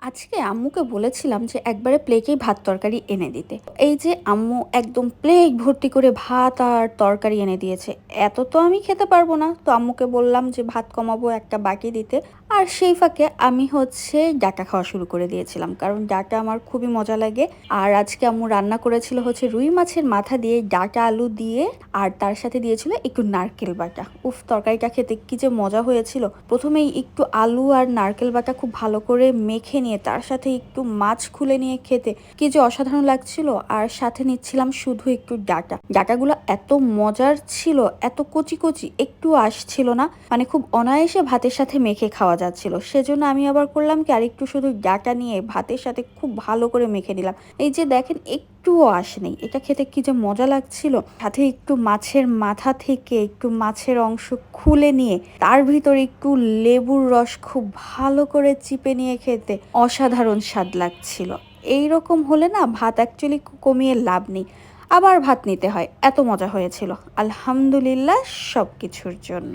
আজকে আম্মুকে বলেছিলাম যে একবারে প্লেটেই ভাত তরকারি এনে দিতে। এই যে আম্মু একদম প্লেট ভর্তি করে ভাত আর তরকারি এনে দিয়েছে। এত তো আমি খেতে পারবো না, তো আম্মুকে বললাম যে ভাত কমাবো, একটা বাকি দিতে। আর সেই ফাঁকে আমি ডাটা খাওয়া শুরু করে দিয়েছিলাম, কারণ ডাটা আমার খুবই মজা লাগে। আর আজকে আম্মু রান্না করেছিল রুই মাছের মাথা দিয়ে ডাটা আলু দিয়ে, আর তার সাথে দিয়েছিল একটু নারকেল বাটা। উফ, তরকারিটা খেতে কি যে মজা হয়েছিল। প্রথমেই একটু আলু আর নারকেল বাটা খুব ভালো করে মেখে নিয়ে তার সাথে একটু মাছ খুলে নিয়ে খেতে কি যে অসাধারণ লাগছিল। আর সাথে নিচ্ছিলাম শুধু একটু ডাটাগুলো এত মজার ছিল, এত কচি কচি, একটু আসছিল না, মানে খুব অনায়াসে ভাতের সাথে মেখে খাওয়া যাচ্ছিল। সেজন্য আমি আবার করলাম কি, আর একটু শুধু ডাটা নিয়ে ভাতের সাথে খুব ভালো করে মেখে নিলাম। এই যে দেখেন, একটুও আঁশ নেই, এটা খেতে কি যে মজা লাগছিল। সাথে একটু মাছের মাথা থেকে একটু মাছের অংশ খুলে নিয়ে তার ভিতরে একটু লেবুর রস খুব ভালো করে চিপে নিয়ে খেতে অসাধারণ স্বাদ লাগছিল। এইরকম হলে না, ভাত অ্যাকচুয়ালি কমিয়ে লাভ নেই, আবার ভাত নিতে হয়। এত মজা হয়েছিল। আলহামদুলিল্লাহ সব কিছুর জন্য।